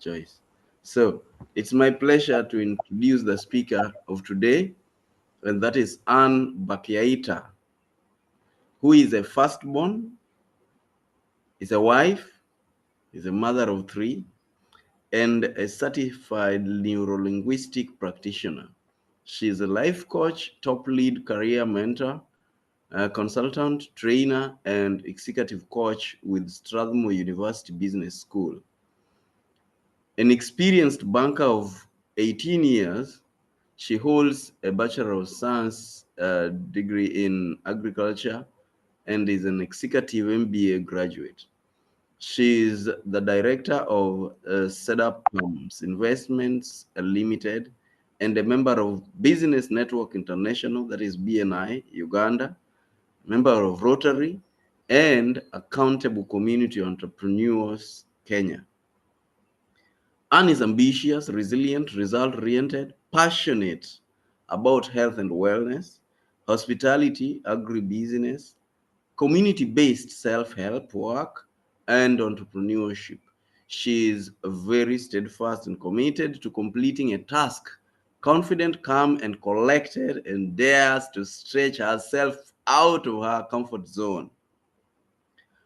choice. So it's my pleasure to introduce the speaker of today, and that is Anne Bakyaita, who is a firstborn, is a wife, is a mother of three, and a certified neurolinguistic practitioner. She is a life coach, top lead career mentor, a consultant, trainer, and executive coach with Strathmore University Business School. An experienced banker of 18 years, she holds a Bachelor of Science degree in agriculture and is an executive MBA graduate. She is the director of Cedarpalms Investments Limited and a member of Business Network International, that is BNI, Uganda, member of Rotary, and Accountable Community Entrepreneurs, Kenya. Anne is ambitious, resilient, result-oriented, passionate about health and wellness, hospitality, agribusiness, community-based self-help work, and entrepreneurship. She is very steadfast and committed to completing a task, confident, calm, and collected, and dares to stretch herself out of her comfort zone.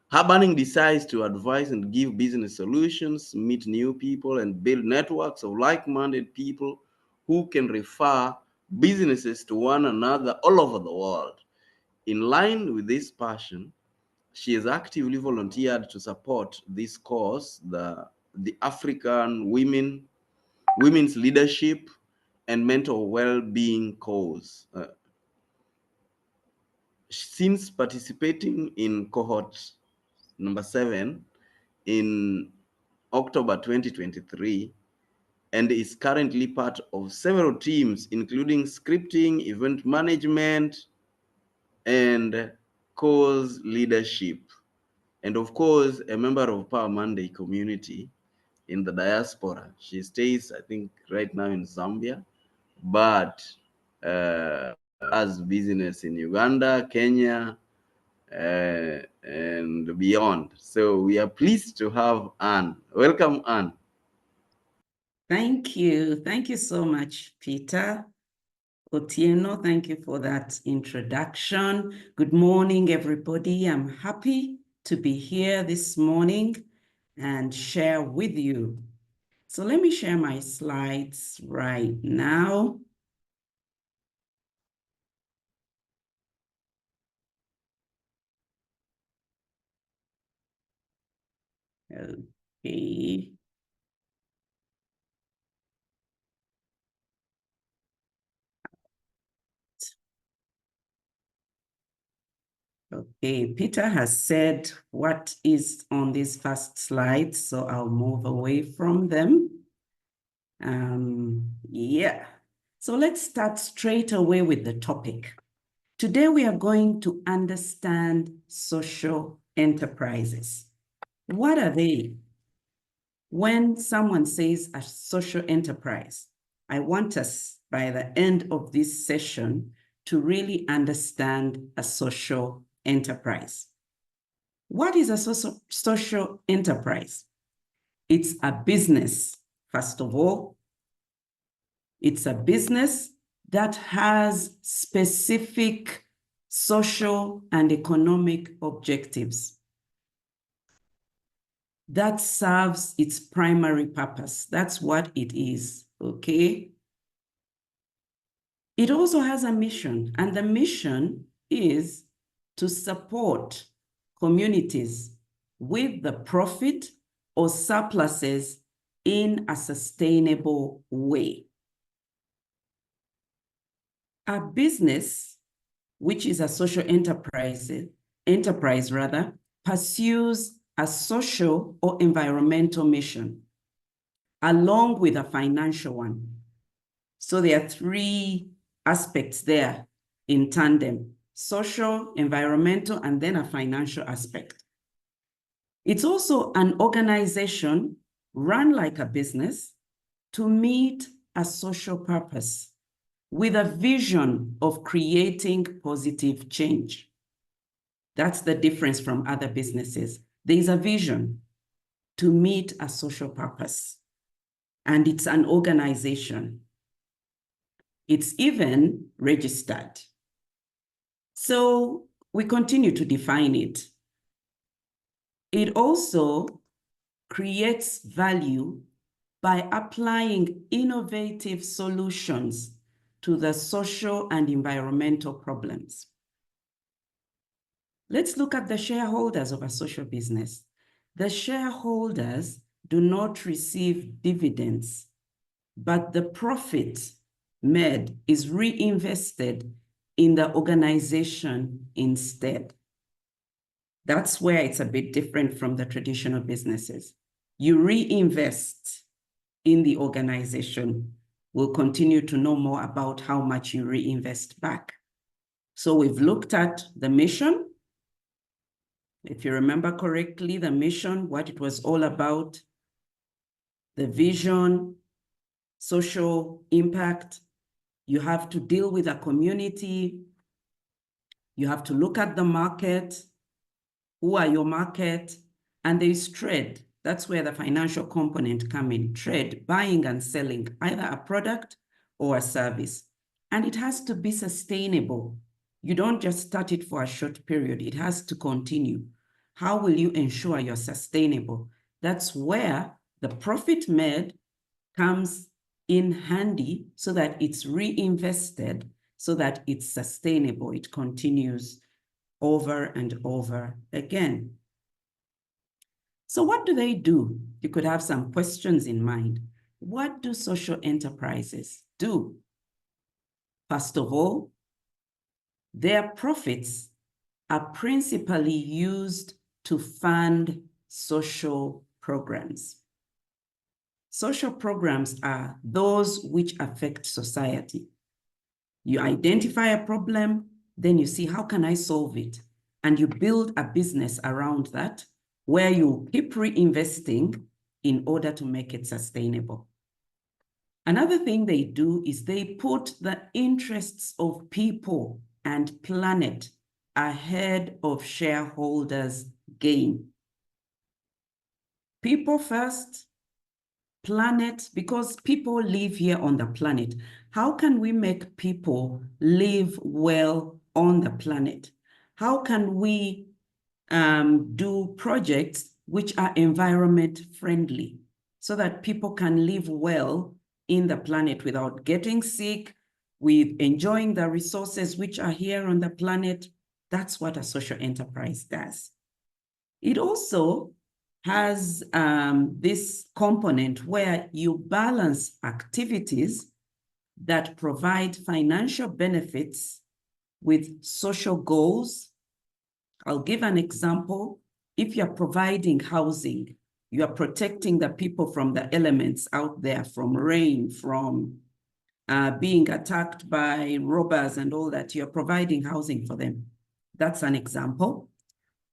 Her burning desire to advise and give business solutions, meet new people, and build networks of like-minded people who can refer businesses to one another all over the world. In line with this passion, she has actively volunteered to support this cause, the African women's leadership and mental well-being cause. Since participating in cohort number 7 in October 2023, and is currently part of several teams, including scripting, event management, and cause leadership. And of course, a member of Power Monday community in the diaspora. She stays, I think, right now in Zambia, but has business in Uganda, Kenya, and beyond. So we are pleased to have Anne. Welcome, Anne. Thank you. Thank you so much, Peter Otieno. Thank you for that introduction. Good morning, everybody. I'm happy to be here this morning and share with you. So let me share my slides right now. Okay. Okay, Peter has said what is on these first slides, so I'll move away from them. Yeah, so let's start straight away with the topic. Today we are going to understand social enterprises. What are they? When someone says a social enterprise, I want us by the end of this session to really understand a social enterprise. What is a social enterprise? It's a business, first of all. It's a business that has specific social and economic objectives that serves its primary purpose. That's what it is, okay? It also has a mission, and the mission is to support communities with the profit or surpluses in a sustainable way. A business, which is a social enterprise, pursues a social or environmental mission, along with a financial one. So there are three aspects there in tandem: social, environmental, and then a financial aspect. It's also an organization run like a business to meet a social purpose with a vision of creating positive change. That's the difference from other businesses. There's a vision to meet a social purpose. and it's an organization. It's even registered. So we continue to define it. It also creates value by applying innovative solutions to the social and environmental problems. Let's look at the shareholders of a social business. The shareholders do not receive dividends, but the profit made is reinvested in the organization instead. That's where it's a bit different from the traditional businesses. You reinvest in the organization. We'll continue to know more about how much you reinvest back. So we've looked at the mission. If you remember correctly, the mission, what it was all about, the vision, social impact. You have to deal with a community. You have to look at the market. Who are your market? And there is trade. That's where the financial component come in. Trade, buying and selling, either a product or a service. And it has to be sustainable. You don't just start it for a short period. It has to continue. How will you ensure you're sustainable? That's where the profit made comes in handy so that it's reinvested, so that it's sustainable. It continues over and over again. So what do they do? You could have some questions in mind. What do social enterprises do? First of all, their profits are principally used to fund social programs. Social programs are those which affect society. You identify a problem, then you see, how can I solve it? And you build a business around that where you keep reinvesting in order to make it sustainable. Another thing they do is they put the interests of people and planet ahead of shareholders' gain. People first, planet, because people live here on the planet. How can we make people live well on the planet? How can we do projects which are environment friendly so that people can live well in the planet without getting sick, with enjoying the resources which are here on the planet? That's what a social enterprise does. It also has this component where you balance activities that provide financial benefits with social goals. I'll give an example. If you're providing housing, you are protecting the people from the elements out there, from rain, from being attacked by robbers and all that. You're providing housing for them. That's an example.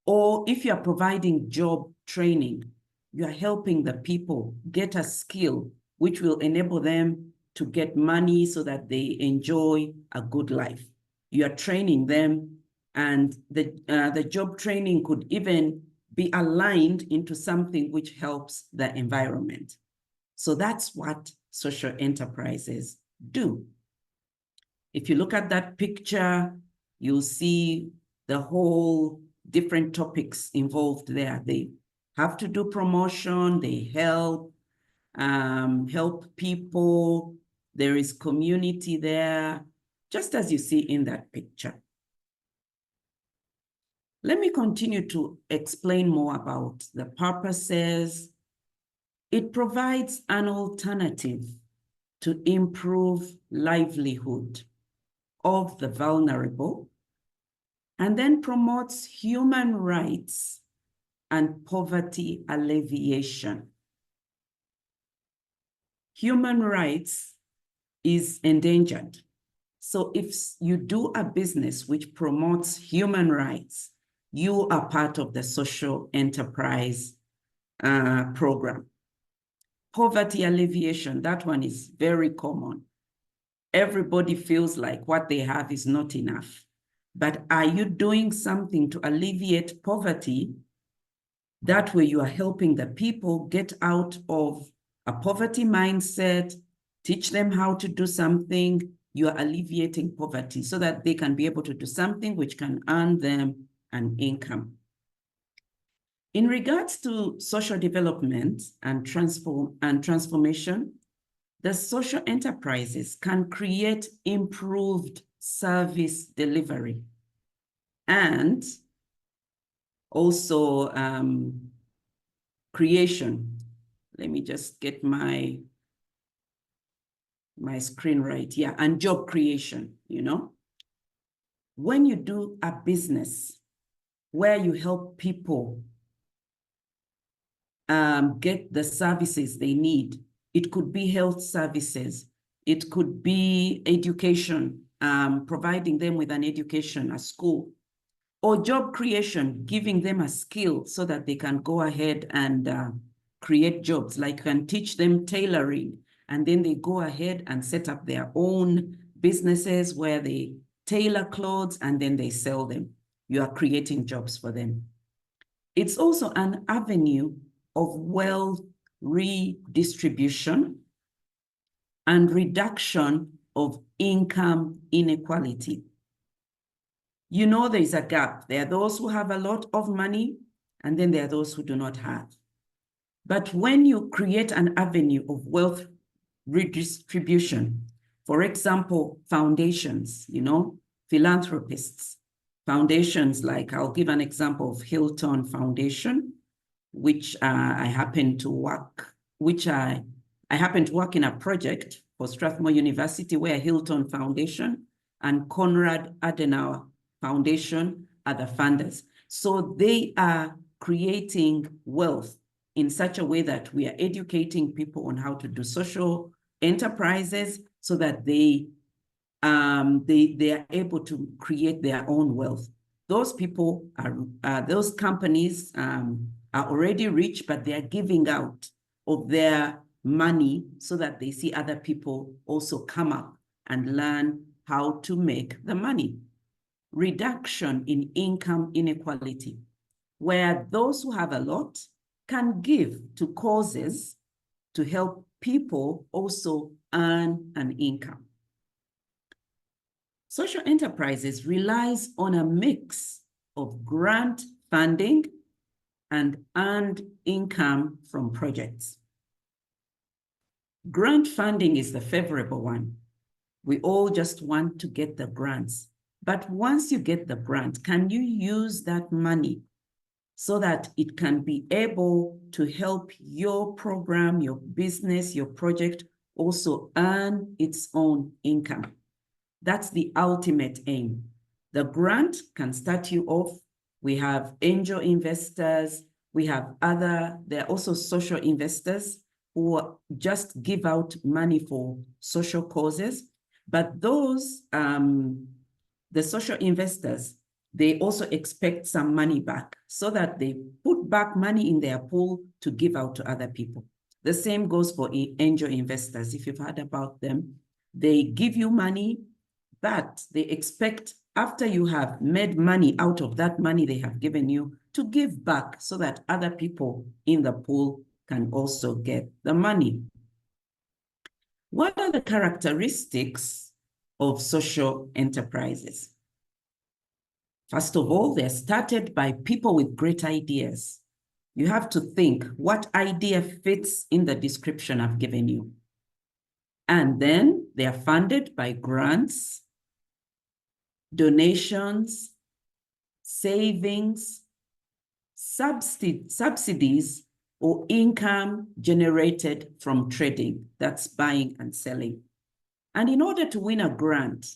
Or if you're providing job training, you're helping the people get a skill which will enable them to get money so that they enjoy a good life. You are training them, and the job training could even be aligned into something which helps the environment. So that's what social enterprises do. If you look at that picture, you'll see the whole different topics involved there. They have to do promotion, they help people, there is community there, just as you see in that picture. Let me continue to explain more about the purposes. It provides an alternative to improve livelihood of the vulnerable, and then promotes human rights and poverty alleviation. Human rights is endangered. So if you do a business which promotes human rights, you are part of the social enterprise program. Poverty alleviation, that one is very common. Everybody feels like what they have is not enough. But are you doing something to alleviate poverty? That way you are helping the people get out of a poverty mindset, teach them how to do something. You are alleviating poverty so that they can be able to do something which can earn them an income. In regards to social development and transformation, the social enterprises can create improved service delivery and also creation. Let me just get my screen right. Yeah, and job creation, you know. When you do a business where you help people get the services they need, it could be health services, it could be education, providing them with an education, a school, or job creation, giving them a skill so that they can go ahead and create jobs, like you can teach them tailoring, and then they go ahead and set up their own businesses where they tailor clothes and then they sell them. You are creating jobs for them. It's also an avenue of wealth redistribution and reduction of income inequality. You know, there is a gap. There are those who have a lot of money, and then there are those who do not have. But when you create an avenue of wealth redistribution, for example, foundations, you know, philanthropists, foundations like, I'll give an example of Hilton Foundation, which I happen to work in a project for Strathmore University where Hilton Foundation and Konrad Adenauer Foundation are the funders. So they are creating wealth in such a way that we are educating people on how to do social enterprises so that they are able to create their own wealth. Those people those companies are already rich, but they are giving out of their money so that they see other people also come up and learn how to make the money. Reduction in income inequality, where those who have a lot can give to causes to help people also earn an income. Social enterprises relies on a mix of grant funding and earned income from projects. Grant funding is the favorable one. We all just want to get the grants. But once you get the grant, can you use that money so that it can be able to help your program, your business, your project also earn its own income? That's the ultimate aim. The grant can start you off. We have angel investors. We have there are also social investors who just give out money for social causes. But those, the social investors, they also expect some money back so that they put back money in their pool to give out to other people. The same goes for angel investors. If you've heard about them, they give you money, but they expect after you have made money out of that money they have given you to give back so that other people in the pool can also get the money. What are the characteristics of social enterprises? First of all, they're started by people with great ideas. You have to think what idea fits in the description I've given you. And then they are funded by grants, donations, savings, subsidies, or income generated from trading. That's buying and selling. And in order to win a grant,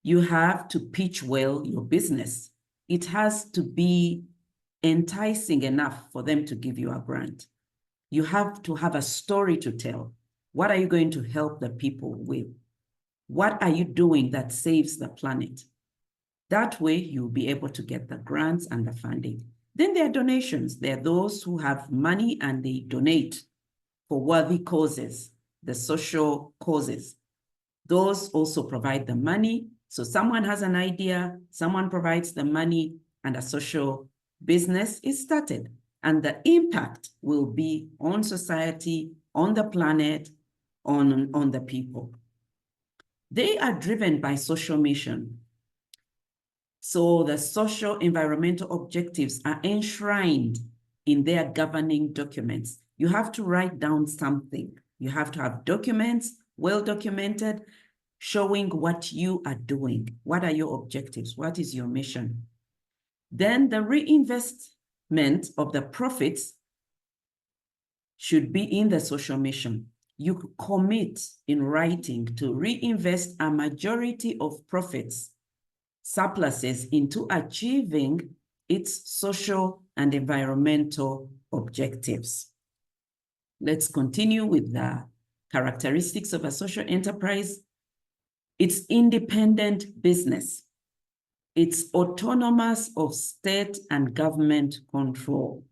you have to pitch well your business. It has to be enticing enough for them to give you a grant. You have to have a story to tell. What are you going to help the people with? What are you doing that saves the planet? That way, you'll be able to get the grants and the funding. Then there are donations. There are those who have money and they donate for worthy causes, the social causes. Those also provide the money. So someone has an idea, someone provides the money, and a social business is started. And the impact will be on society on the planet, on the people. They are driven by social mission. So the social environmental objectives are enshrined in their governing documents. You have to write down something. You have to have documents, well documented, showing what you are doing. What are your objectives? What is your mission? Then the reinvestment of the profits should be in the social mission. You commit in writing to reinvest a majority of profits, surpluses, into achieving its social and environmental objectives. Let's continue with the characteristics of a social enterprise. It's independent business. It's autonomous of state and government control.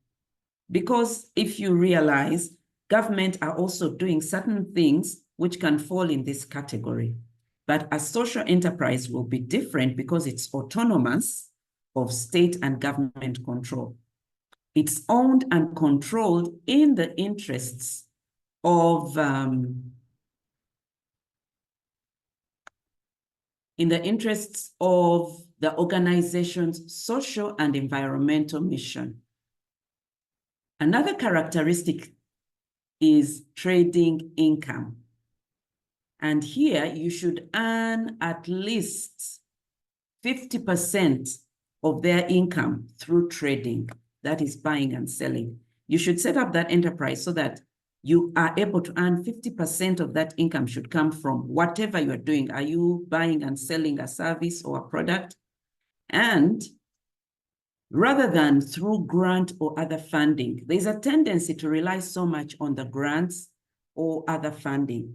Because if you realize, government are also doing certain things which can fall in this category. But a social enterprise will be different because it's autonomous of state and government control. It's owned and controlled in the interests of the organization's social and environmental mission. Another characteristic is trading income. And here you should earn at least 50% of their income through trading. That is buying and selling. You should set up that enterprise so that you are able to earn 50% of that income should come from whatever you're doing. Are you buying and selling a service or a product? And rather than through grant or other funding, there's a tendency to rely so much on the grants or other funding.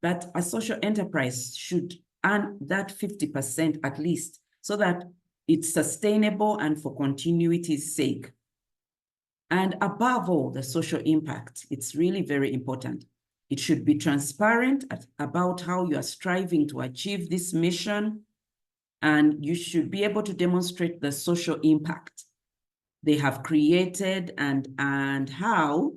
But a social enterprise should earn that 50% at least so that it's sustainable and for continuity's sake. And above all, the social impact. It's really very important. It should be transparent about how you are striving to achieve this mission, and you should be able to demonstrate the social impact they have created and how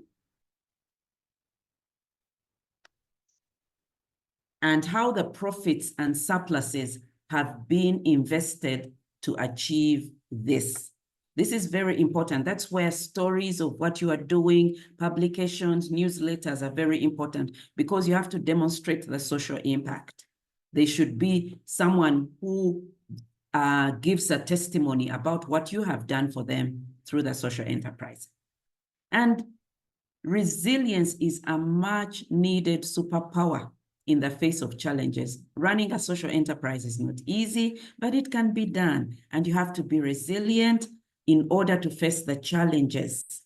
the profits and surpluses have been invested to achieve this. This is very important. That's where stories of what you are doing, publications, newsletters are very important because you have to demonstrate the social impact. They should be someone who gives a testimony about what you have done for them through the social enterprise. And resilience is a much needed superpower in the face of challenges. Running a social enterprise is not easy, but it can be done. And you have to be resilient in order to face the challenges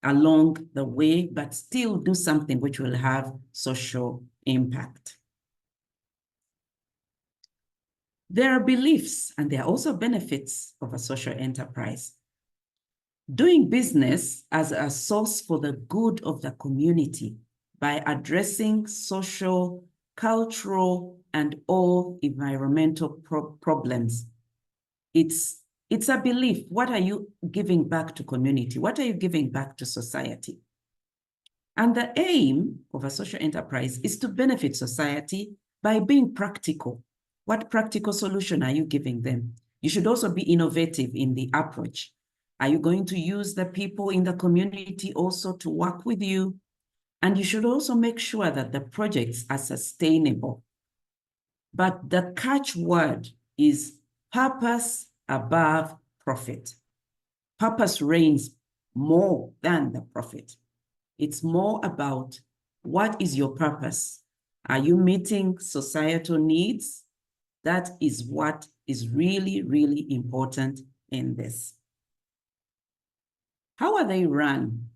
along the way, but still do something which will have social impact. There are beliefs and there are also benefits of a social enterprise. Doing business as a source for the good of the community by addressing social, cultural, and all environmental problems. It's a belief. What are you giving back to community? What are you giving back to society? And the aim of a social enterprise is to benefit society by being practical. What practical solution are you giving them? You should also be innovative in the approach. Are you going to use the people in the community also to work with you? And you should also make sure that the projects are sustainable. But the catchword is purpose above profit. Purpose reigns more than the profit. It's more about what is your purpose? Are you meeting societal needs? That is what is really, really important in this. How are they run?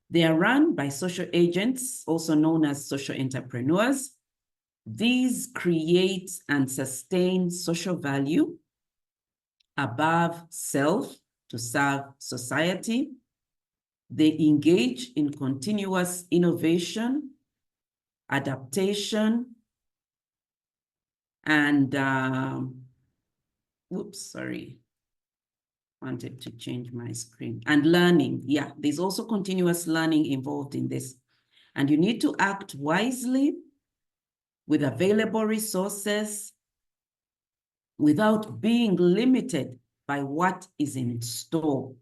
They are run by social agents, also known as social entrepreneurs. These create and sustain social value above self to serve society. They engage in continuous innovation, adaptation, and, wanted to change my screen. And learning, yeah, there's also continuous learning involved in this. And you need to act wisely with available resources without being limited by what is in store.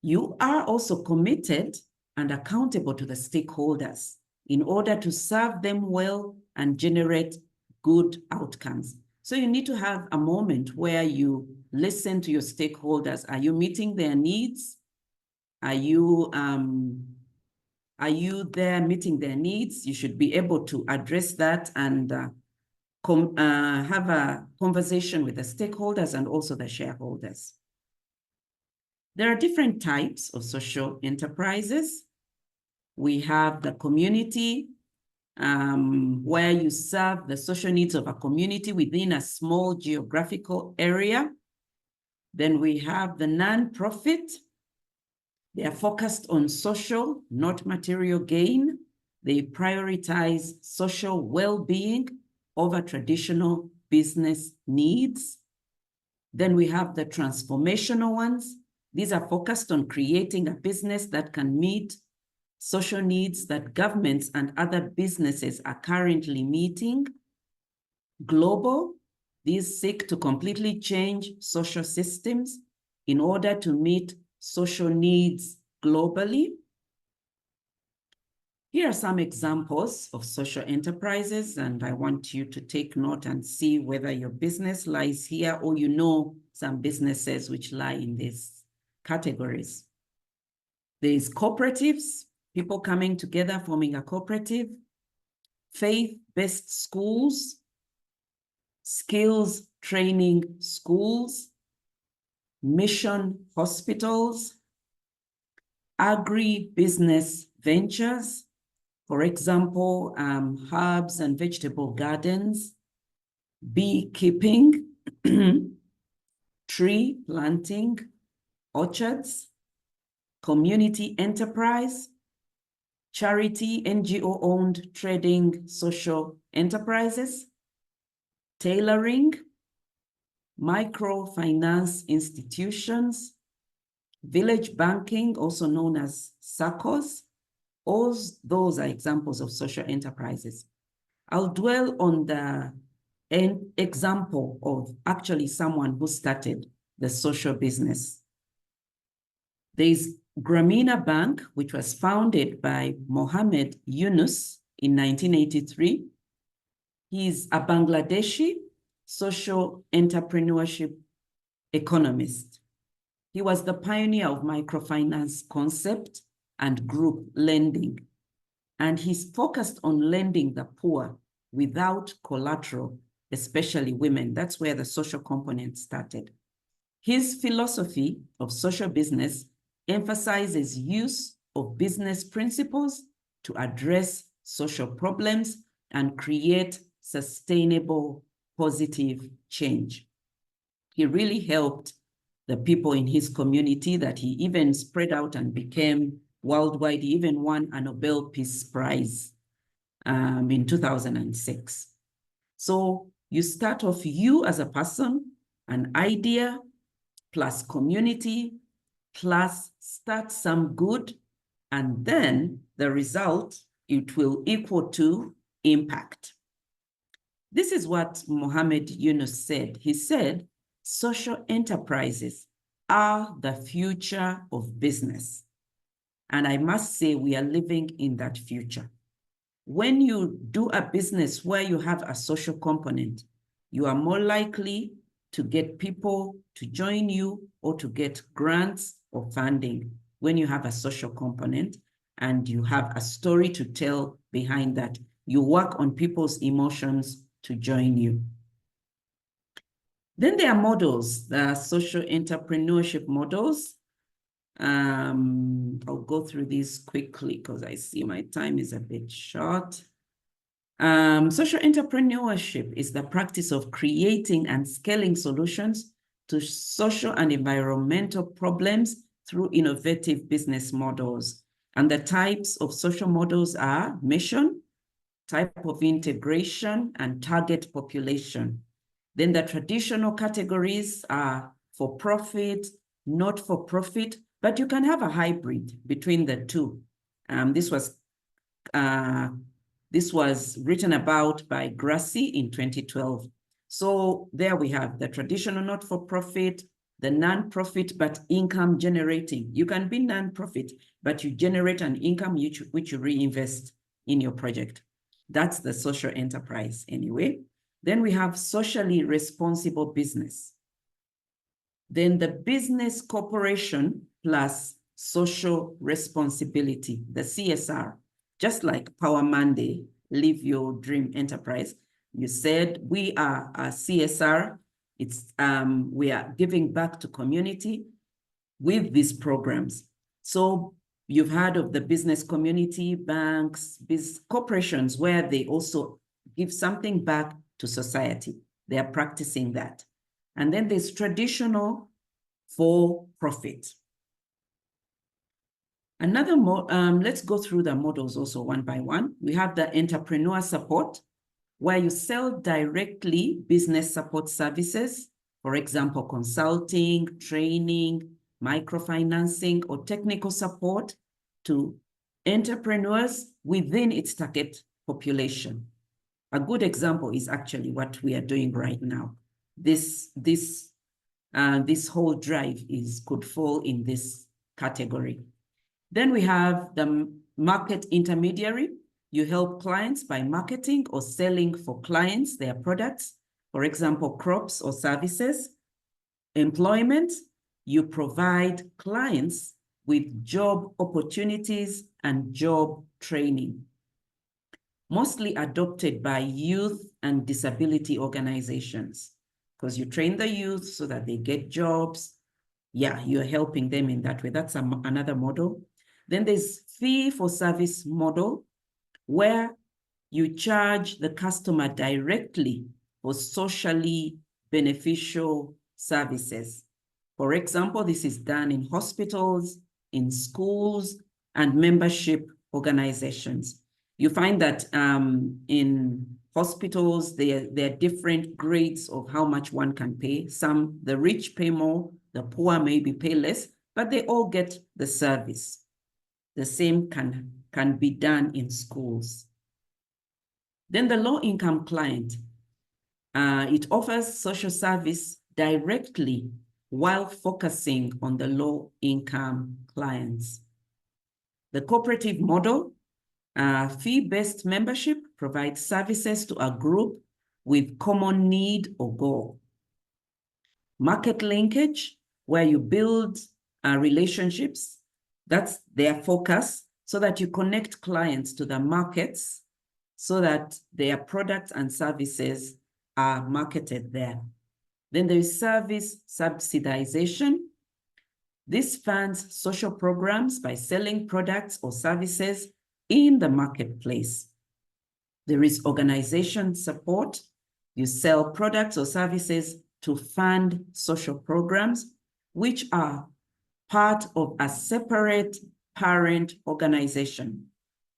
You are also committed and accountable to the stakeholders in order to serve them well and generate good outcomes. So you need to have a moment where you listen to your stakeholders. Are you meeting their needs? Are you there meeting their needs? You should be able to address that and have a conversation with the stakeholders and also the shareholders. There are different types of social enterprises. We have the community, where you serve the social needs of a community within a small geographical area. Then we have the non-profit. They are focused on social, not material gain. They prioritize social well-being over traditional business needs. Then we have the transformational ones. These are focused on creating a business that can meet social needs that governments and other businesses are currently meeting. Global, these seek to completely change social systems in order to meet social needs globally. Here are some examples of social enterprises, and I want you to take note and see whether your business lies here or you know some businesses which lie in these categories. There's cooperatives, people coming together, forming a cooperative, faith-based schools, skills training schools, mission hospitals, agri-business ventures, for example, herbs and vegetable gardens, beekeeping, tree planting, orchards, community enterprise, charity, NGO-owned trading social enterprises, tailoring, microfinance institutions, village banking, also known as SACCOs. All those are examples of social enterprises. I'll dwell on the example of actually someone who started the social business. There's Gramina Bank, which was founded by Mohammed Yunus in 1983. He's a Bangladeshi social entrepreneurship economist. He was the pioneer of microfinance concept and group lending, and he's focused on lending the poor without collateral, especially women. That's where the social component started. His philosophy of social business emphasizes use of business principles to address social problems and create sustainable, positive change. He really helped the people in his community that he even spread out and became worldwide. He even won a Nobel Peace Prize in 2006. So you start off you as a person, an idea, plus community, plus start some good, and then the result, it will equal to impact. This is what Mohammed Yunus said. He said, social enterprises are the future of business. And I must say, we are living in that future. When you do a business where you have a social component, you are more likely to get people to join you or to get grants or funding when you have a social component and you have a story to tell behind that. You work on people's emotions to join you. Then there are models, the social entrepreneurship models. I'll go through these quickly because I see my time is a bit short. Social entrepreneurship is the practice of creating and scaling solutions to social and environmental problems through innovative business models. And the types of social models are mission, type of integration, and target population. Then the traditional categories are for-profit, not-for-profit, but you can have a hybrid between the two. This was written about by Grassi in 2012. So there we have the traditional not-for-profit, the non-profit but income generating. You can be non-profit, but you generate an income which you reinvest in your project. That's the social enterprise anyway. Then we have socially responsible business. Then the business corporation plus social responsibility, the CSR, just like Power Monday, Live Your Dream Enterprise. You said we are a CSR. We are giving back to community with these programs. So you've heard of the business community, banks, corporations, where they also give something back to society. They are practicing that. And then there's traditional for profit. Let's go through the models also one by one. We have the entrepreneur support, where you sell directly business support services, for example, consulting, training, microfinancing, or technical support to entrepreneurs within its target population. A good example is actually what we are doing right now. This whole drive could fall in this category. Then we have the market intermediary. You help clients by marketing or selling for clients their products, for example, crops or services. Employment, you provide clients with job opportunities and job training, mostly adopted by youth and disability organizations, because you train the youth so that they get jobs. Yeah, you're helping them in that way. That's another model. Then there's fee for service model, where you charge the customer directly for socially beneficial services. For example, this is done in hospitals, in schools, and membership organizations. You find that in hospitals, there are different grades of how much one can pay. The rich pay more, the poor maybe pay less, but they all get the service. The same can be done in schools. Then the low-income client, it offers social service directly while focusing on the low-income clients. The cooperative model, fee-based membership provides services to a group with common need or goal. Market linkage, where you build relationships, that's their focus, so that you connect clients to the markets so that their products and services are marketed there. Then there is service subsidization. This funds social programs by selling products or services in the marketplace. There is organization support. You sell products or services to fund social programs, which are part of a separate parent organization.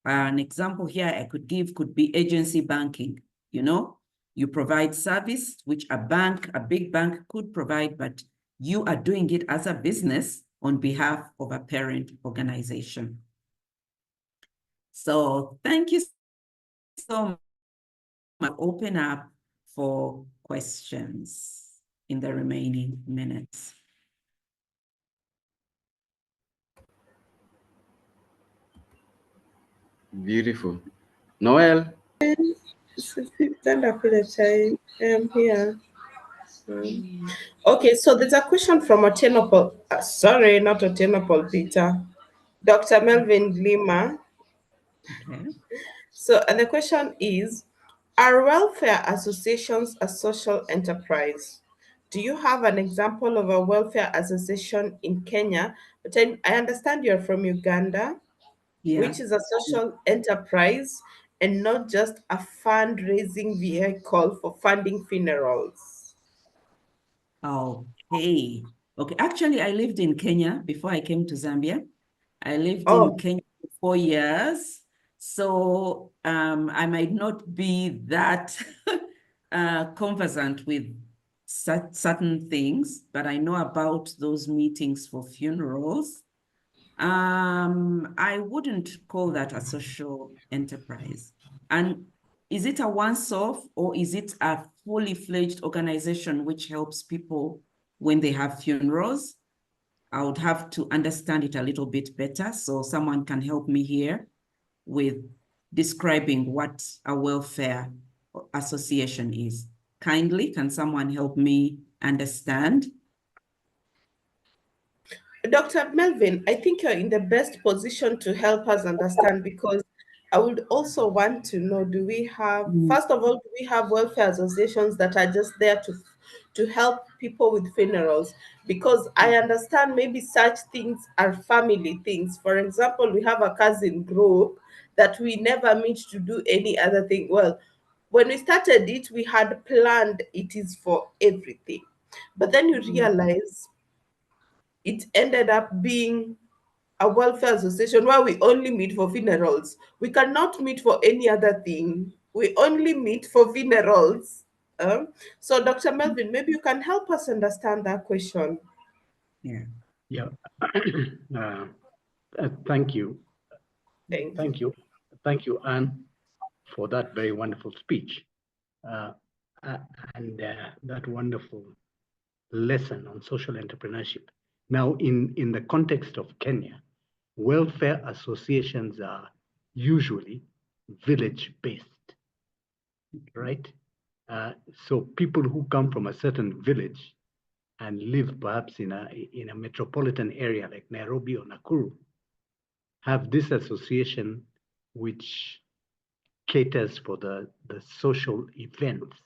An example here I could give could be agency banking. You provide service which a big bank could provide, but you are doing it as a business on behalf of a parent organization. So thank you so much. I'll open up for questions in the remaining minutes. Beautiful. Noel? Stand up for the time. I'm here. Okay, so there's a question from Otenopol. Sorry, not Otenopol, Peter. Dr. Melvin Lima. Okay. So, and the question is, are welfare associations a social enterprise? Do you have an example of a welfare association in Kenya? But I understand you're from Uganda, Yeah. which is a social enterprise and not just a fundraising vehicle for funding funerals. Okay. Actually, I lived in Kenya before I came to Zambia. I lived Oh, in Kenya for 4 years. So I might not be that conversant with certain things, but I know about those meetings for funerals. I wouldn't call that a social enterprise. And is it a once-off, or is it a fully fledged organization which helps people when they have funerals? I would have to understand it a little bit better, so someone can help me here with describing what a welfare association is. Kindly, can someone help me understand? Dr. Melvin, I think you're in the best position to help us understand, because I would also want to know, do we have, first of all, do we have welfare associations that are just there to help people with funerals? Because I understand maybe such things are family things. For example, we have a cousin group that we never meet to do any other thing. Well, when we started it, we had planned it is for everything. But then you realize it ended up being a welfare association where we only meet for funerals. We cannot meet for any other thing. We only meet for funerals. So, Dr. Melvin, maybe you can help us understand that question. Yeah. Yeah. Thank you. Thanks. Thank you. Thank you, Anne, for that very wonderful speech uh, and that wonderful lesson on social entrepreneurship. Now, in the context of Kenya, welfare associations are usually village-based, right? So people who come from a certain village and live perhaps in a metropolitan area like Nairobi or Nakuru have this association which caters for the social events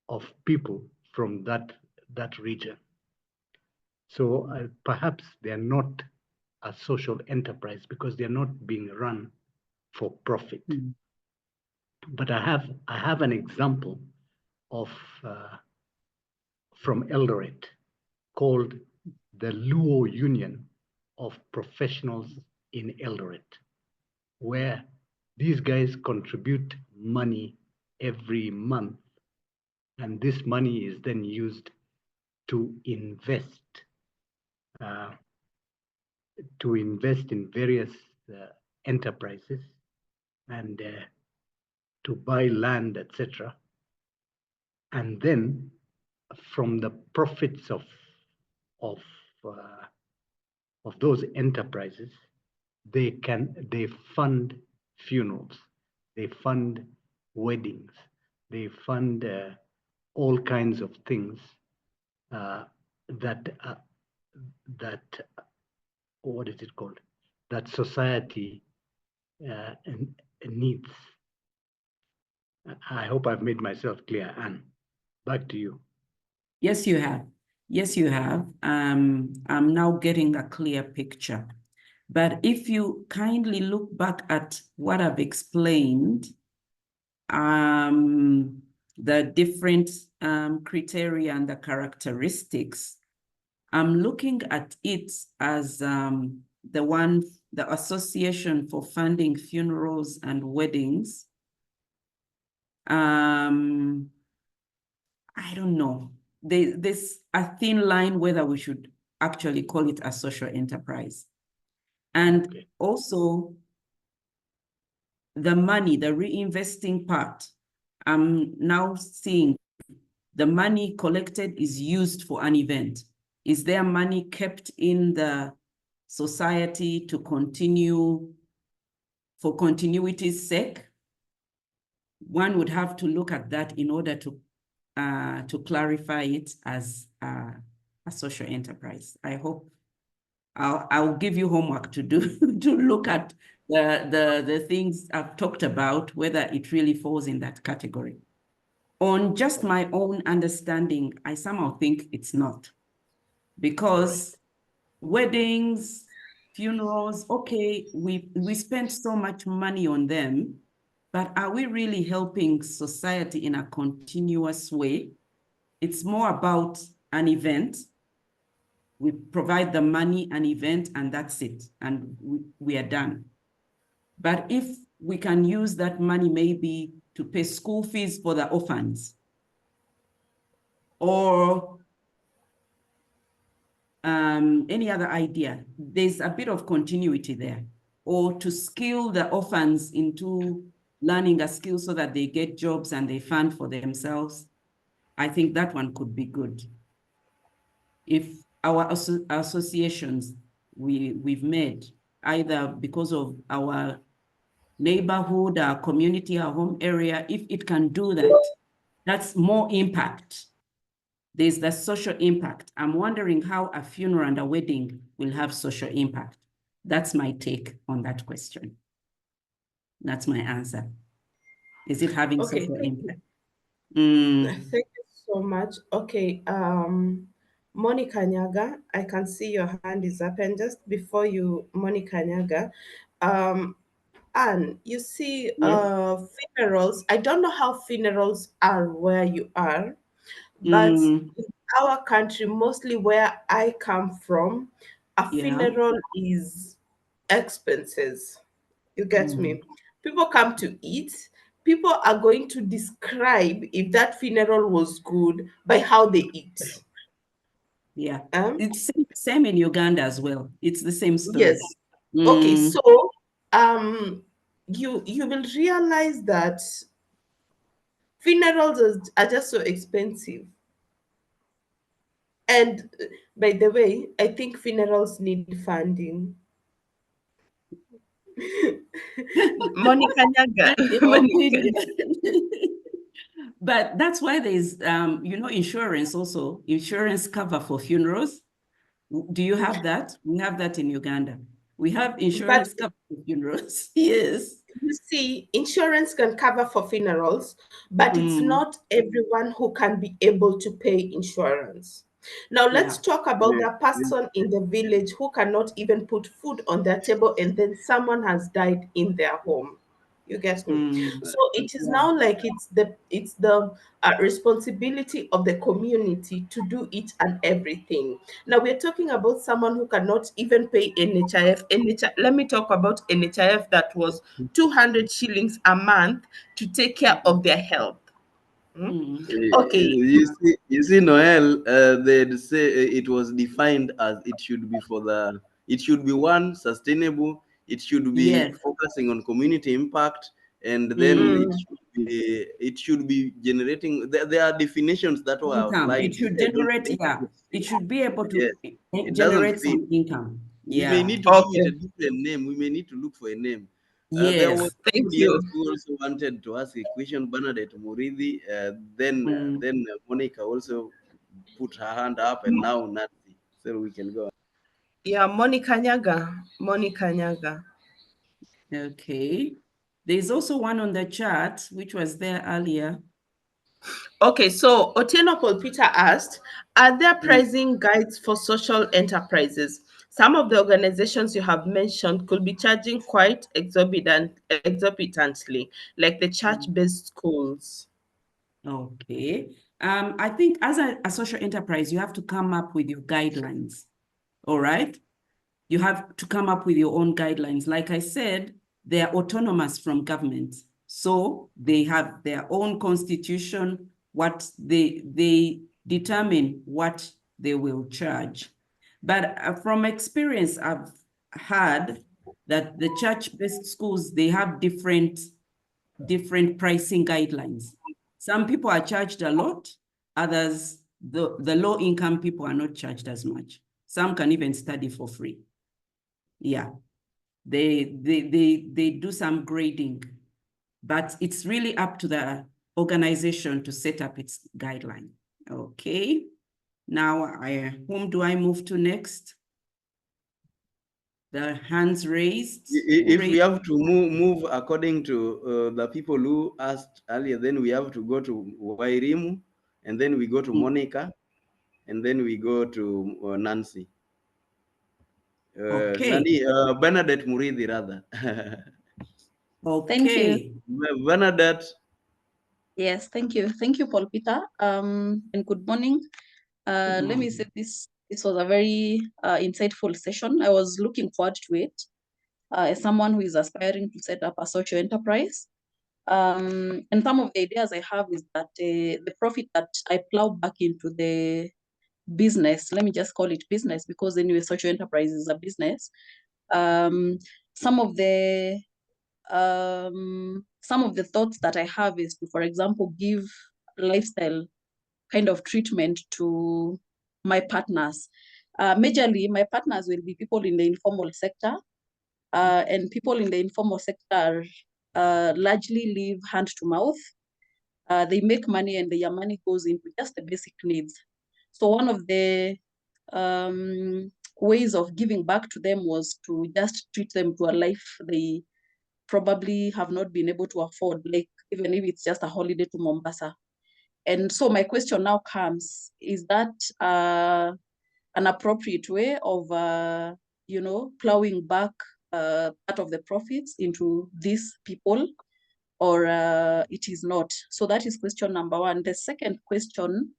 of people from that region. So perhaps they're not a social enterprise because they're not being run for profit. Mm. But I have an example of from Eldoret called the Luo Union of Professionals in Eldoret, where these guys contribute money every month, and this money is then used to invest in various enterprises and to buy land, etc. And then from the profits of those enterprises, they fund funerals, they fund weddings, they fund all kinds of things that what is it called? That society needs. I hope I've made myself clear, Anne. Back to you. Yes, you have. Yes, you have. I'm now getting a clear picture. But if you kindly look back at what I've explained, the different criteria and the characteristics, I'm looking at it as the Association for Funding Funerals and Weddings. I don't know. There's a thin line whether we should actually call it a social enterprise. And also the money, the reinvesting part, I'm now seeing the money collected is used for an event. Is there money kept in the society to continue for continuity's sake? One would have to look at that in order to clarify it as a social enterprise. I hope I'll give you homework to do to look at the things I've talked about, whether it really falls in that category. On just my own understanding, I somehow think it's not, because weddings, funerals, okay, we spend so much money on them, but are we really helping society in a continuous way? It's more about an event. We provide the money, an event, and that's it, and we are done. But if we can use that money maybe to pay school fees for the orphans, or Any other idea? There's a bit of continuity there. Or to skill the orphans into learning a skill so that they get jobs and they fund for themselves. I think that one could be good. If our associations we've made, either because of our neighborhood, our community, our home area, if it can do that, that's more impact. There's the social impact. I'm wondering how a funeral and a wedding will have social impact. That's my take on that question. That's my answer. Is it having Okay, social thank you. impact? Mm, Thank you so much. Okay, Monica Nyaga, I can see your hand is up. And just before you, Monica Nyaga, Anne, you see, yes. funerals, I don't know how funerals are where you are, but Mm, in our country, mostly where I come from, a yeah. funeral is expenses. You get Mm, me? People come to eat. People are going to describe if that funeral was good by how they eat. yeah. Um, It's same in Uganda as well. It's the same yes. story. Okay, Mm, so um you will realize that funerals are just so expensive. And by the way, I think funerals need funding. Monica Nyaga. that's your Monica. opinion. But that's why there's, insurance also, insurance cover for funerals. Do you have that? We have that in Uganda. We have But insurance cover for funerals. Yes. you see, insurance can cover for funerals, but it's Mm, not everyone who can be able to pay insurance. Now, let's yeah. talk about Yeah, the person in the village who cannot even put food on their table, and then someone has died in their home. You get me? Mm, So it is yeah. now like it's the responsibility of the community to do each and everything. Now we're talking about someone who cannot even pay NHIF. Let me talk about NHIF that was 200 shillings a month to take care of their health. Hmm? Mm, Okay. You see, Noel, they'd say it was defined as it should be one sustainable, it should be yes. focusing on community impact, and then Mm, Mm. it should be generating. There are definitions that were income. outlined. It should I don't generate, think yeah. It should be able to yes, it doesn't generate fit. some income. We may Yeah. need to give it a Okay. different name. We may need to look for a name. There was Yes. Thank somebody you. else who also wanted to ask a question, Bernadette Muridi. Mm, Then Monica also put her hand up, and now Nancy. So we can go. Yeah, Monica Nyaga. Monica Nyaga. okay. There's also one on the chart, which was there earlier. Okay, so Otieno Paul Peter asked, are there Mm, pricing guides for social enterprises? Some of the organizations you have mentioned could be charging quite exorbitantly, like the church-based schools. okay. I think as a social enterprise, you have to come up with your guidelines. All right. You have to come up with your own guidelines. Like I said, they are autonomous from government. So they have their own constitution, what they determine what they will charge. But from experience, I've heard that the church-based schools, they have different pricing guidelines. Some people are charged a lot, others, the low-income people are not charged as much. Some can even study for free. Yeah, they do some grading, but it's really up to the organization to set up its guideline. Okay, now whom do I move to next? The hands raised. Who If we raised? have to move according to the people who asked earlier, then we have to go to Wairimu, and then we go to Monica, and then we go to Nancy. Okay, Bernadette Muridi, rather. Thank you. okay. Bernadette. Yes, thank you. Thank you, Paul Peter. And good morning. Good Let me morning. say this was a very insightful session. I was looking forward to it as someone who is aspiring to set up a social enterprise. And some of the ideas I have is that the profit that I plow back into the business, let me just call it business, because anyway, social enterprise is a business. Some of the thoughts that I have is to, for example, give lifestyle kind of treatment to my partners. Majorly, my partners will be people in the informal sector, and people in the informal sector largely live hand to mouth. They make money, and their money goes into just the basic needs. So one of the ways of giving back to them was to just treat them to a life they probably have not been able to afford, like even if it's just a holiday to Mombasa. And so my question now comes, is that an appropriate way of, plowing back part of the profits into these people, or it is not? So that is question number one. The second question,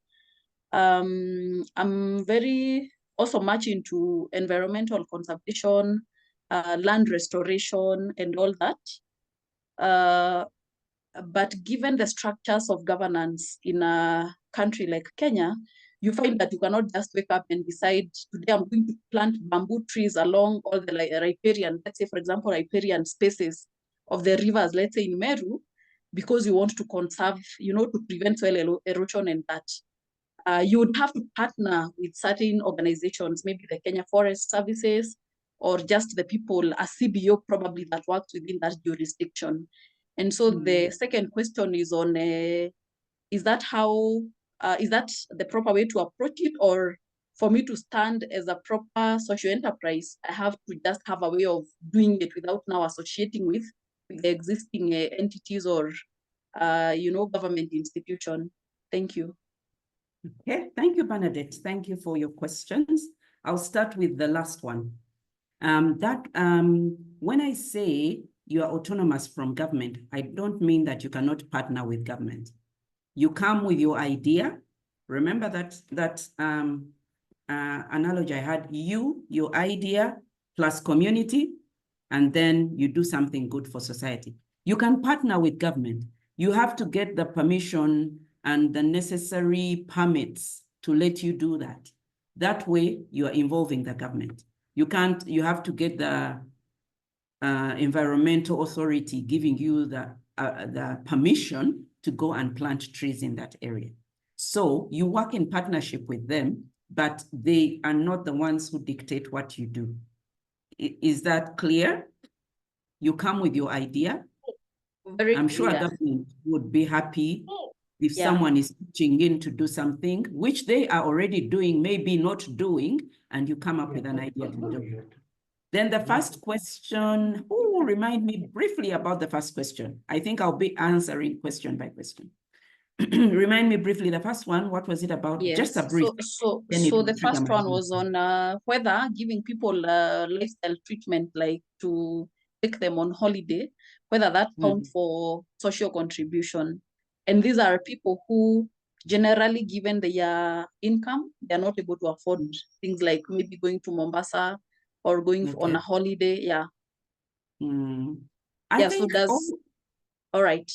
I'm very also much into environmental conservation, land restoration, and all that. But given the structures of governance in a country like Kenya, you find that you cannot just wake up and decide, today I'm going to plant bamboo trees along all the riparian, let's say, for example, riparian spaces of the rivers, let's say in Meru, because you want to conserve, to prevent soil erosion and that. You would have to partner with certain organizations, maybe the Kenya Forest Services, or just the people, a CBO probably, that works within that jurisdiction. And so the second question is on, is that the proper way to approach it? Or for me to stand as a proper social enterprise, I have to just have a way of doing it without now associating with the existing entities or, government institution. Thank you. Okay, thank you, Bernadette. Thank you for your questions. I'll start with the last one. When I say you are autonomous from government, I don't mean that you cannot partner with government. You come with your idea. Remember that analogy I had, your idea plus community, and then you do something good for society. You can partner with government. You have to get the permission and the necessary permits to let you do that. That way, you are involving the government. You have to get the environmental authority giving you the permission to go and plant trees in that area. So you work in partnership with them, but they are not the ones who dictate what you do. Is that clear? You come with your idea. I'm sure government would be happy if someone is pitching in to do something, which they are already doing, maybe not doing, and you come up with an idea to do it. Then the first question, remind me briefly about the first question. I think I'll be answering question by question. Remind me briefly, the first one, what was it about? Yes. Just a brief. So the first one was on whether giving people lifestyle treatment, like to take them on holiday, whether that counts for social contribution. And these are people who generally, given their income, they're not able to afford things like maybe going to Mombasa or going on a holiday. Yeah. I think, all right.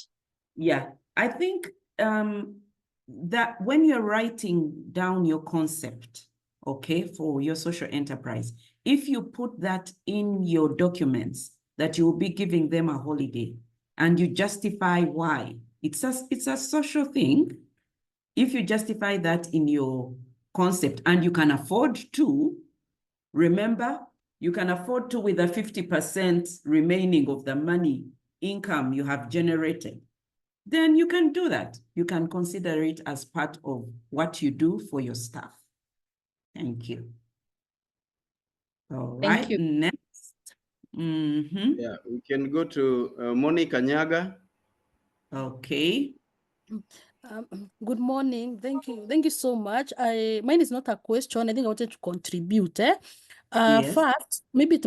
Yeah, I think that when you're writing down your concept, for your social enterprise, if you put that in your documents that you will be giving them a holiday and you justify why, it's a social thing. If you justify that in your concept and you can afford to, remember, you can afford to with a 50% remaining of the money income you have generated, then you can do that. You can consider it as part of what you do for your staff. Thank you. All right. Thank you. Next. Yeah, we can go to Monica Nyaga. Okay. Good morning. Thank you so much. Mine is not a question. I think I wanted to contribute. Yes. First, maybe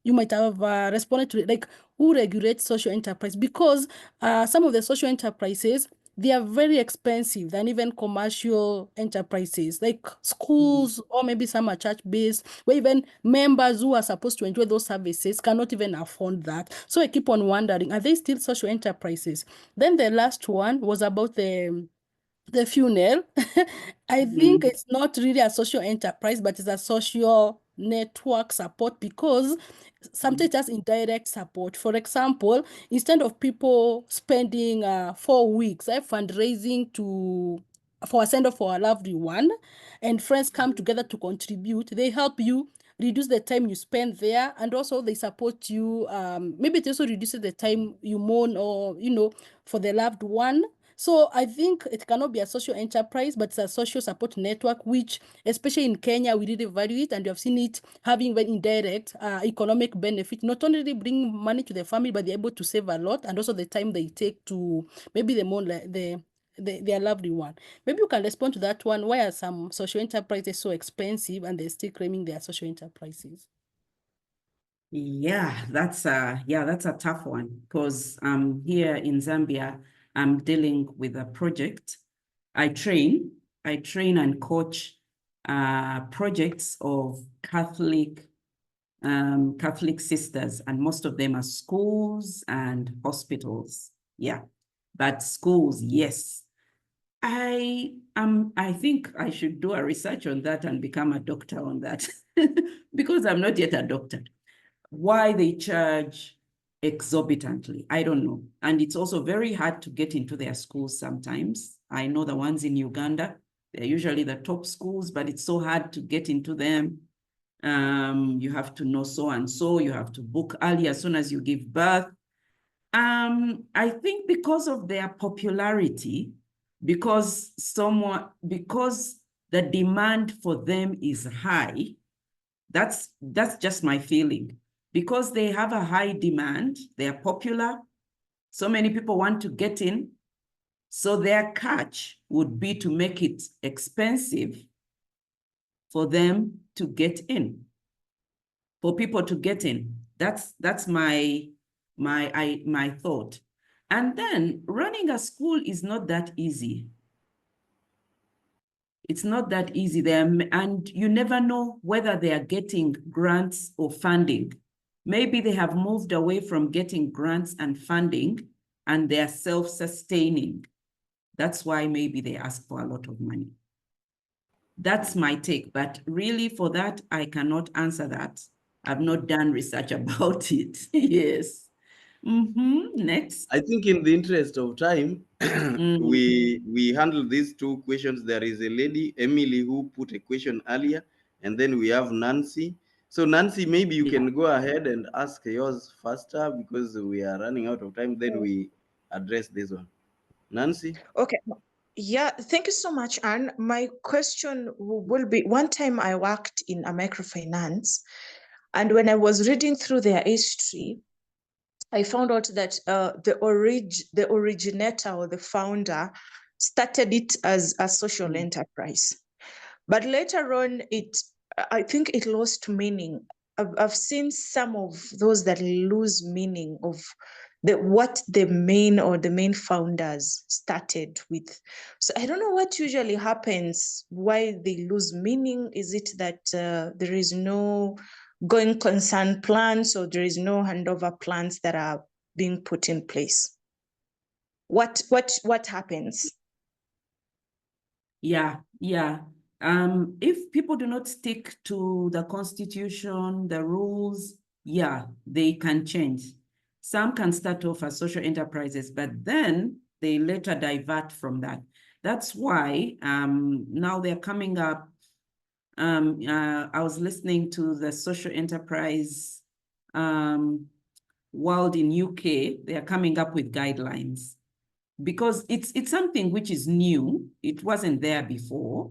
you might have responded to it, like who regulates social enterprise? Because some of the social enterprises, they are very expensive than even commercial enterprises, like schools, or maybe some are church-based, where even members who are supposed to enjoy those services cannot even afford that. So I keep on wondering, are they still social enterprises? Then the last one was about the the funnel. I think it's not really a social enterprise, but it's a social network support, because sometimes just indirect support. For example, instead of people spending 4 weeks fundraising for a send off for a loved one, and friends come together to contribute, they help you reduce the time you spend there, and also they support you. Maybe it also reduces the time you mourn, or for the loved one. So I think it cannot be a social enterprise, but it's a social support network, which, especially in Kenya, we really value it, and you have seen it having very indirect economic benefit. Not only they bring money to the family, but they're able to save a lot, and also the time they take to maybe their loved one. Maybe you can respond to that one. Why are some social enterprises so expensive and they're still claiming they are social enterprises? Yeah, that's a tough one, because here in Zambia, I'm dealing with a project. I train and coach projects of Catholic sisters, and most of them are schools and hospitals. Yeah, but schools, yes. I think I should do a research on that and become a doctor on that because I'm not yet a doctor. Why they charge exorbitantly, I don't know. And it's also very hard to get into their schools sometimes. I know the ones in Uganda, they're usually the top schools, but it's so hard to get into them. You have to know so and so, you have to book early as soon as you give birth. I think because of their popularity, because the demand for them is high, that's just my feeling. Because they have a high demand, they're popular, so many people want to get in, so their catch would be to make it expensive for them to get in, for people to get in. That's my thought. And then running a school is not that easy. It's not that easy there, and you never know whether they are getting grants or funding. Maybe they have moved away from getting grants and funding, and they are self-sustaining. That's why maybe they ask for a lot of money. That's my take, but really for that, I cannot answer that. I've not done research about it. Yes. Next. I think in the interest of time, we handle these two questions. There is a lady, Emily, who put a question earlier, and then we have Nancy. So Nancy, maybe you can go ahead and ask yours faster because we are running out of time. Then we address this one. Nancy? Okay. Yeah, thank you so much, Anne. My question will be, one time I worked in a microfinance, and when I was reading through their history, I found out that the originator or the founder started it as a social enterprise. But later on, I think it lost meaning. I've seen some of those that lose meaning of what the main founders started with. So I don't know what usually happens, why they lose meaning. Is it that there is no going concern plans, or there is no handover plans that are being put in place? What happens? Yeah. If people do not stick to the constitution, the rules, yeah, they can change. Some can start off as social enterprises, but then they later divert from that. That's why now they're coming up. I was listening to the social enterprise world in UK. They are coming up with guidelines, because it's something which is new. It wasn't there before.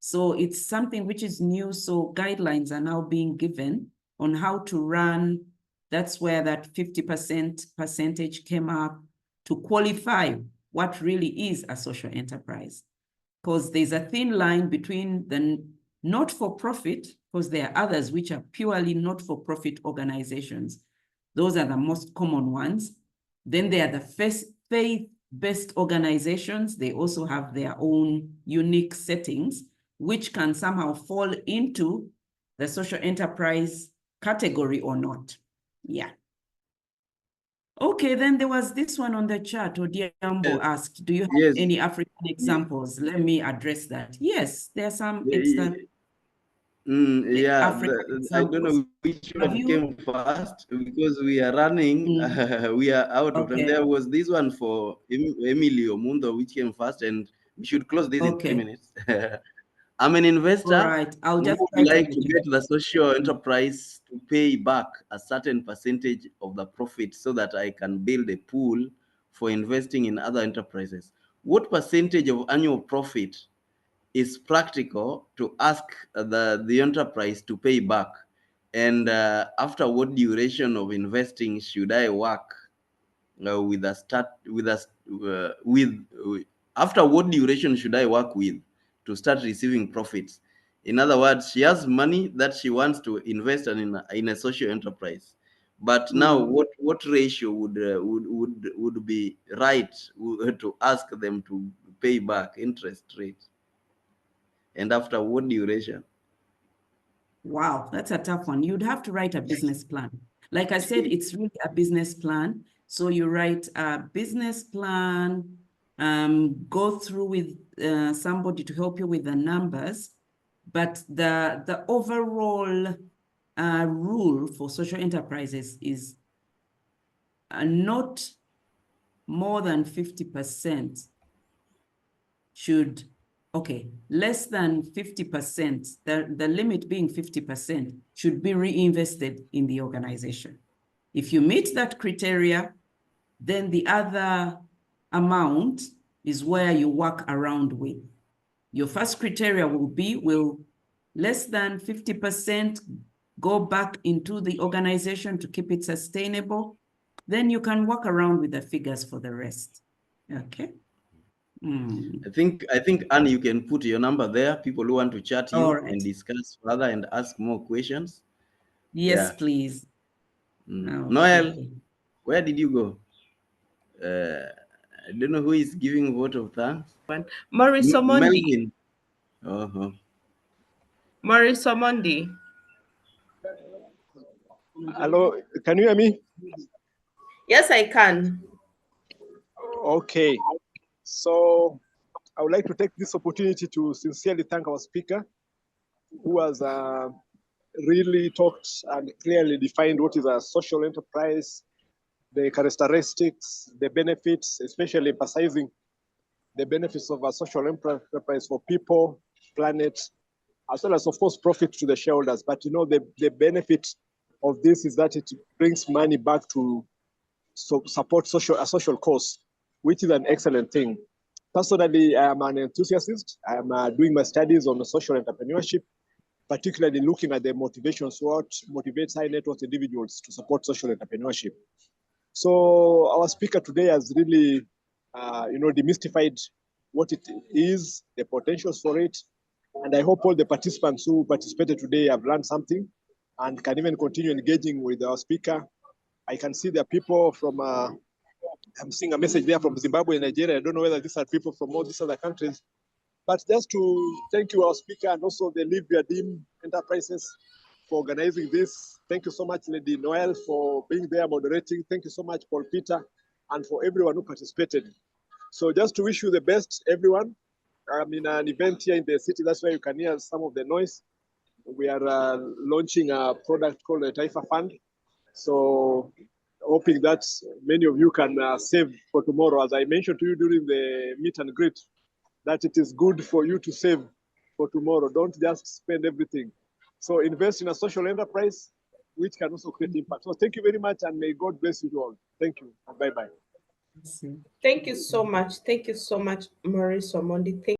So it's something which is new. So guidelines are now being given on how to run. That's where that 50% percentage came up, to qualify what really is a social enterprise. Because there's a thin line between the not-for-profit, because there are others which are purely not-for-profit organizations. Those are the most common ones. Then there are the faith-based organizations. They also have their own unique settings, which can somehow fall into the social enterprise category or not. Yeah. Okay, then there was this one on the chat. Odiambo asked, do you have Yes. any African examples? Let me address that. Yes, there are some Yeah, African I don't examples. know which Have one you? came first because we are running, we are out of time. Okay. There was this one for Emilio Mundo, which came first, and we should close this in 3 minutes. I'm an investor All right, I'll who just would write like in to the get chat. the social enterprise to pay back a certain percentage of the profit so that I can build a pool for investing in other enterprises. What percentage of annual profit is practical to ask the enterprise to pay back? And after what duration of investing should I work with a start with a after what duration should I work with to start receiving profits? In other words, she has money that she wants to invest in a social enterprise, but now what ratio would be right to ask them to pay back interest rate, and after what duration? Wow, that's a tough one. You'd have to write a business plan. Like I said, it's really a business plan. So you write a business plan, go through with somebody to help you with the numbers. But the overall rule for social enterprises is not more than 50% should, okay, less than 50%, the limit being 50%, should be reinvested in the organization. If you meet that criteria, then the other amount is where you work around with. Your first criteria will be, will less than 50% go back into the organization to keep it sustainable? Then you can work around with the figures for the rest. Okay. I think Anne, you can put your number there. People who want to chat you and discuss further and ask more questions. Yes, please. Noel, where did you go? I don't know who is giving vote of thanks. Maurice Omondi. Melvin. Maurice Omondi. Hello, can you hear me? Yes, I can. Okay. So I would like to take this opportunity to sincerely thank our speaker, who has really talked and clearly defined what is a social enterprise, the characteristics, the benefits, especially emphasizing the benefits of a social enterprise for people, planet, as well as, of course, profit to the shareholders. But, you know, the benefit of this is that it brings money back to support a social cause, which is an excellent thing. Personally, I am an enthusiast. I am doing my studies on social entrepreneurship, particularly looking at the motivations, what motivates high net worth individuals to support social entrepreneurship. So our speaker today has really, demystified what it is, the potentials for it. And I hope all the participants who participated today have learned something and can even continue engaging with our speaker. I can see there are people from, I'm seeing a message there from Zimbabwe and Nigeria. I don't know whether these are people from all these other countries. But just to thank you, our speaker, and also the Live Your Dream Enterprises for organizing this. Thank you so much, Lady Noel, for being there moderating. Thank you so much, Paul Peter, and for everyone who participated. So just to wish you the best, everyone. I'm in an event here in the city. That's why you can hear some of the noise. We are launching a product called the Taifa Fund. So hoping that many of you can save for tomorrow. As I mentioned to you during the meet and greet, that it is good for you to save for tomorrow. Don't just spend everything. So invest in a social enterprise, which can also create impact. So thank you very much, and may God bless you all. Thank you, and bye-bye. Thank you so much. Thank you so much, Maurice Omondi.